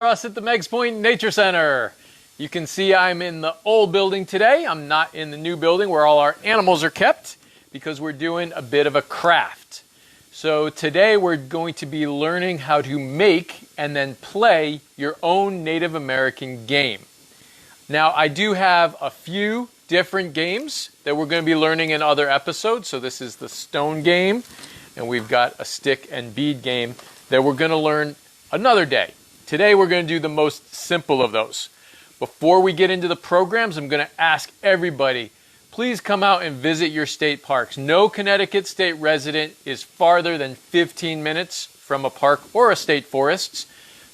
Us at the Meggs Point Nature Center. You can see I'm in the old building today. I'm not in the new building where all our animals are kept because we're doing a bit of a craft. So today we're going to be learning how to make and then play your own Native American game. Now I do have a few different games that we're going to be learning in other episodes. So this is the stone game, and we've got a stick and bead game that we're going to learn another day. Today we're going to do the most simple of those. Before we get into the programs, I'm going to ask everybody, please come out and visit your state parks. No Connecticut state resident is farther than 15 minutes from a park or a state forest.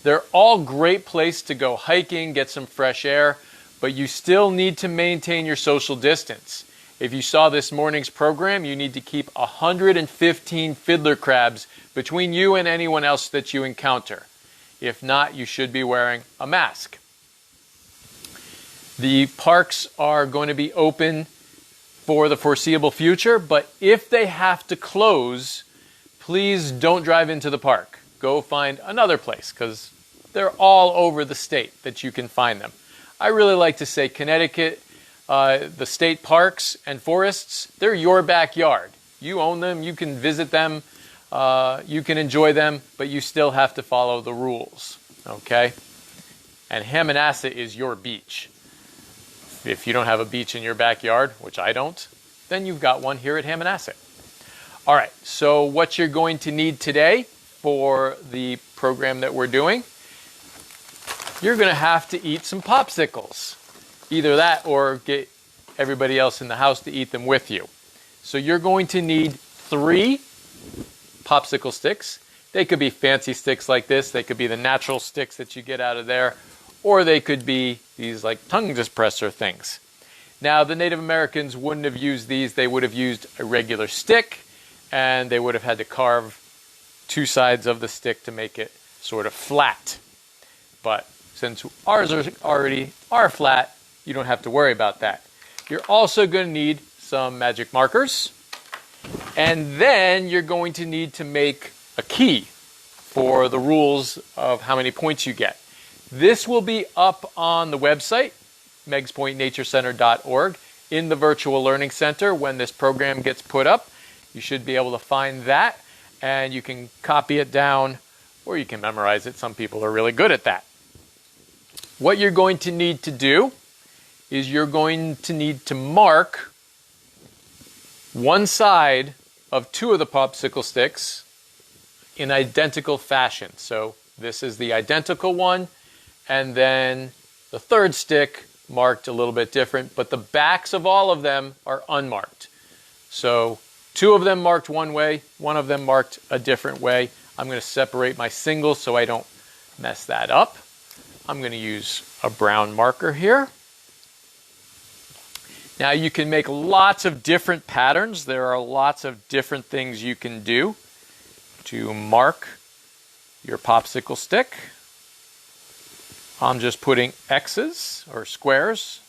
They're all great places to go hiking, get some fresh air, but you still need to maintain your social distance. If you saw this morning's program, you need to keep 115 fiddler crabs between you and anyone else that you encounter. If not, you should be wearing a mask. The parks are going to be open for the foreseeable future, but if they have to close, please don't drive into the park. Go find another place because they're all over the state that you can find them. I really like to say Connecticut, the state parks and forests, they're your backyard. You own them, you can visit them. You can enjoy them, but you still have to follow the rules, okay? And Hammonasset is your beach. If you don't have a beach in your backyard, which I don't, then you've got one here at Hammonasset. All right, so what you're going to need today for the program that we're doing, you're going to have to eat some popsicles. Either that or get everybody else in the house to eat them with you. So you're going to need 3 popsicle sticks. They could be fancy sticks like this. They could be the natural sticks that you get out of there, or they could be these like tongue dispressor things. Now the Native Americans wouldn't have used these. They would have used a regular stick, and they would have had to carve 2 sides of the stick to make it sort of flat. But since ours already are flat, you don't have to worry about that. You're also going to need some magic markers. And then you're going to need to make a key for the rules of how many points you get. This will be up on the website, meggspointnaturecenter.org, in the Virtual Learning Center. When this program gets put up, you should be able to find that, and you can copy it down, or you can memorize it. Some people are really good at that. What you're going to need to do is you're going to need to mark one side of 2 of the popsicle sticks in identical fashion. So this is the identical one, and then the 3rd stick marked a little bit different, but the backs of all of them are unmarked. So 2 of them marked one way, 1 of them marked a different way. I'm going to separate my singles so I don't mess that up. I'm going to use a brown marker here. Now you can make lots of different patterns. There are lots of different things you can do to mark your popsicle stick. I'm just putting X's or squares.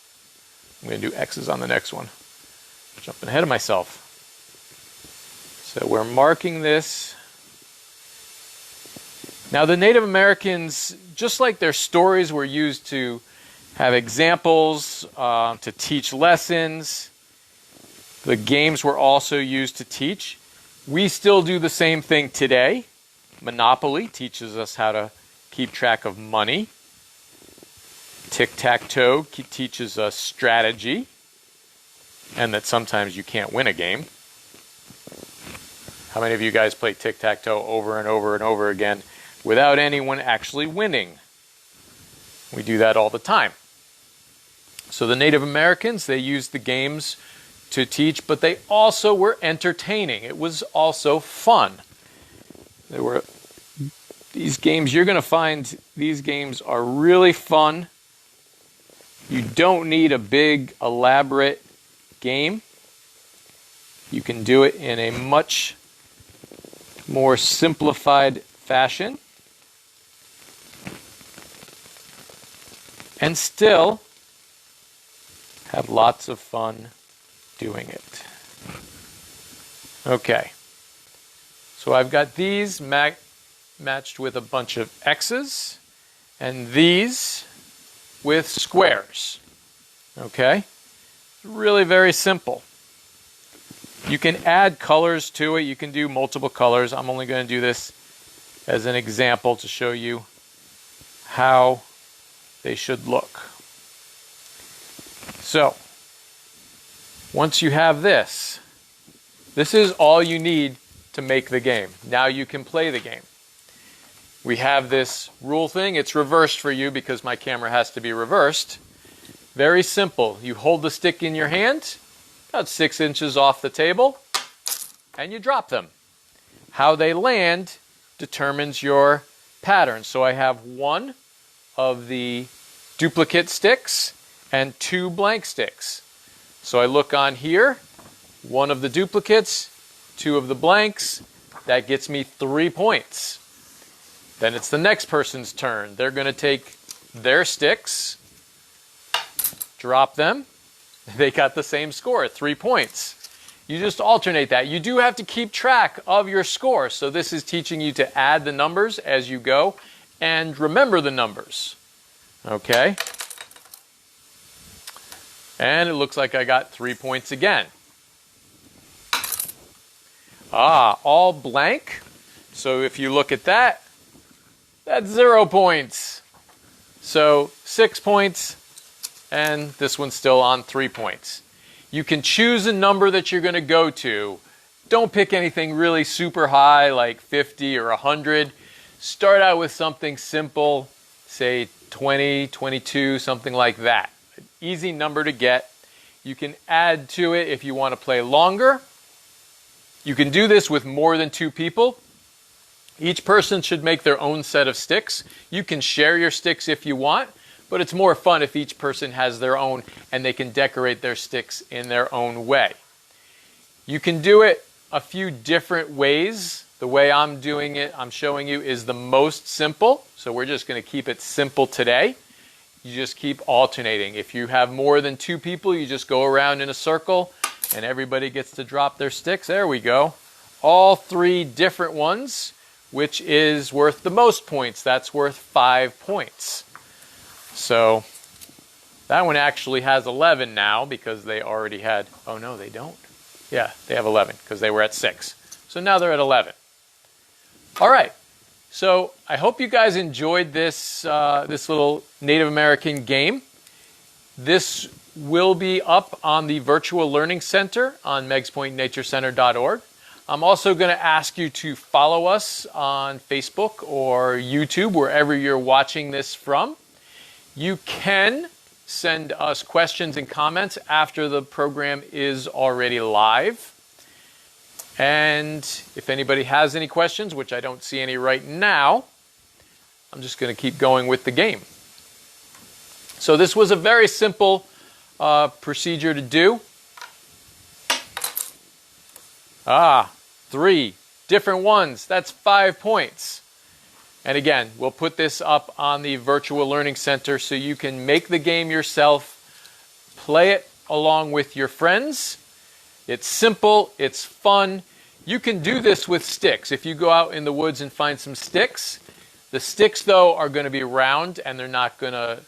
I'm going to do X's on the next one. Jumping ahead of myself. So we're marking this. Now the Native Americans, just like their stories were used to have examples, to teach lessons. The games were also used to teach. We still do the same thing today. Monopoly teaches us how to keep track of money. Tic-tac-toe teaches us strategy, and that sometimes you can't win a game. How many of you guys play tic-tac-toe over and over and over again without anyone actually winning? We do that all the time. So the Native Americans, they used the games to teach, but they also were entertaining. It was also fun. There were these games, you're going to find these games are really fun. You don't need a big, elaborate game. You can do it in a much more simplified fashion. And still have lots of fun doing it. Okay, so I've got these matched with a bunch of X's, and these with squares. Okay? Really very simple. You can add colors to it. You can do multiple colors. I'm only going to do this as an example to show you how they should look. So, once you have this, this is all you need to make the game. Now you can play the game. We have this rule thing. It's reversed for you because my camera has to be reversed. Very simple. You hold the stick in your hand, about 6 inches off the table, and you drop them. How they land determines your pattern. So I have one of the duplicate sticks and 2 blank sticks. So I look on here, one of the duplicates, 2 of the blanks. That gets me 3 points. Then it's the next person's turn. They're going to take their sticks, drop them. They got the same score, 3 points. You just alternate that. You do have to keep track of your score. So this is teaching you to add the numbers as you go and remember the numbers. Okay? And it looks like I got 3 points again. All blank. So if you look at that, that's 0 points. So 6 points, and this one's still on 3 points. You can choose a number that you're going to go to. Don't pick anything really super high like 50 or 100. Start out with something simple, say 20, 22, something like that. An easy number to get. You can add to it if you want to play longer. You can do this with more than 2 people. Each person should make their own set of sticks. You can share your sticks if you want, but it's more fun if each person has their own and they can decorate their sticks in their own way. You can do it a few different ways. The way I'm doing it, I'm showing you, is the most simple. So we're just going to keep it simple today. You just keep alternating. If you have more than 2 people, you just go around in a circle and everybody gets to drop their sticks. There we go. All 3 different ones. Which is worth the most points. That's worth 5 points. So that one actually has 11 now because they already had, oh no, they don't. Yeah, they have 11 because they were at 6. So now they're at 11. All right. So I hope you guys enjoyed this, this little Native American game. This will be up on the Virtual Learning Center on megspointnaturecenter.org. I'm also going to ask you to follow us on Facebook or YouTube, wherever you're watching this from. You can send us questions and comments after the program is already live. And if anybody has any questions, which I don't see any right now, I'm just going to keep going with the game. So this was a very simple procedure to do. 3 different ones. That's 5 points. And again, we'll put this up on the Virtual Learning Center so you can make the game yourself, play it along with your friends. It's simple, it's fun. You can do this with sticks. If you go out in the woods and find some sticks, the sticks though are going to be round and they're not going to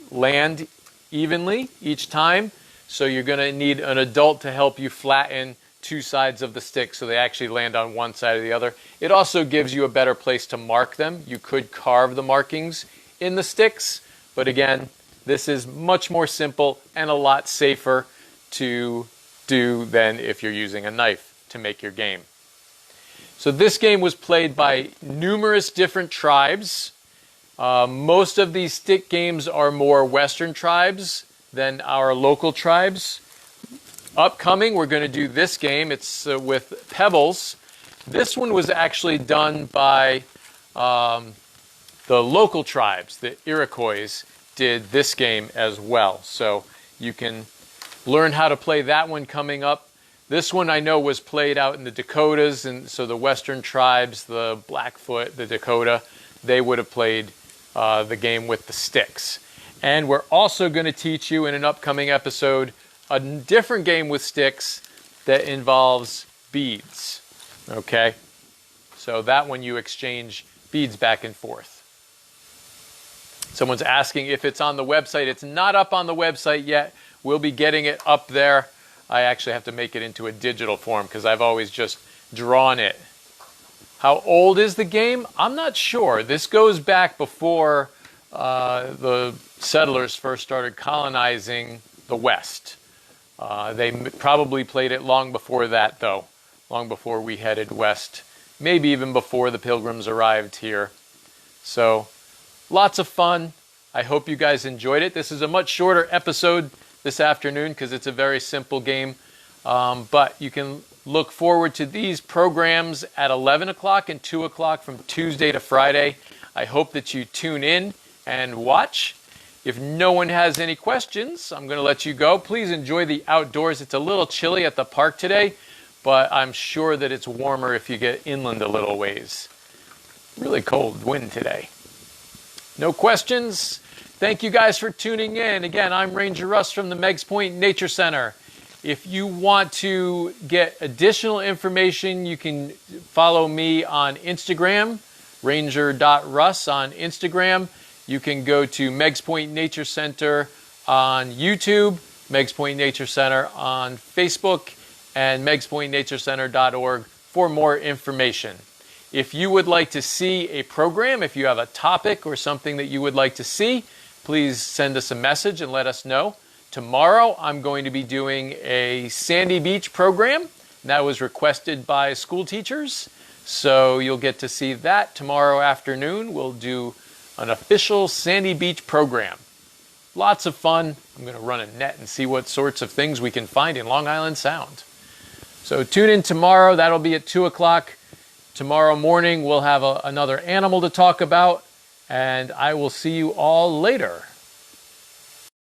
land evenly each time. So you're going to need an adult to help you flatten 2 sides of the stick so they actually land on one side or the other. It also gives you a better place to mark them. You could carve the markings in the sticks, but again, this is much more simple and a lot safer to do than if you're using a knife to make your game. So this game was played by numerous different tribes. Most of these stick games are more Western tribes than our local tribes. Upcoming, we're going to do this game. It's with pebbles. This one was actually done by the local tribes. The Iroquois did this game as well. So you can learn how to play that one coming up. This one I know was played out in the Dakotas, and so the Western tribes, the Blackfoot, the Dakota, they would have played the game with the sticks. And we're also going to teach you in an upcoming episode a different game with sticks that involves beads. Okay? So that one you exchange beads back and forth. Someone's asking if it's on the website. It's not up on the website yet. We'll be getting it up there. I actually have to make it into a digital form because I've always just drawn it. How old is the game? I'm not sure. This goes back before the settlers first started colonizing the West. They probably played it long before that, though. Long before we headed west. Maybe even before the Pilgrims arrived here. So, lots of fun. I hope you guys enjoyed it. This is a much shorter episode this afternoon because it's a very simple game. But you can look forward to these programs at 11 o'clock and 2 o'clock from Tuesday to Friday. I hope that you tune in and watch. If no one has any questions, I'm going to let you go. Please enjoy the outdoors. It's a little chilly at the park today, but I'm sure that it's warmer if you get inland a little ways. Really cold wind today. No questions? Thank you guys for tuning in. Again, I'm Ranger Russ from the Meggs Point Nature Center. If you want to get additional information, you can follow me on Instagram, ranger.russ on Instagram. You can go to Meggs Point Nature Center on YouTube, Meggs Point Nature Center on Facebook, and meggspointnaturecenter.org for more information. If you would like to see a program, if you have a topic or something that you would like to see, please send us a message and let us know. Tomorrow, I'm going to be doing a Sandy Beach program. That was requested by school teachers, so you'll get to see that tomorrow afternoon. We'll do an official Sandy Beach program. Lots of fun. I'm going to run a net and see what sorts of things we can find in Long Island Sound. So tune in tomorrow. That'll be at 2 o'clock. Tomorrow morning, we'll have another animal to talk about, and I will see you all later.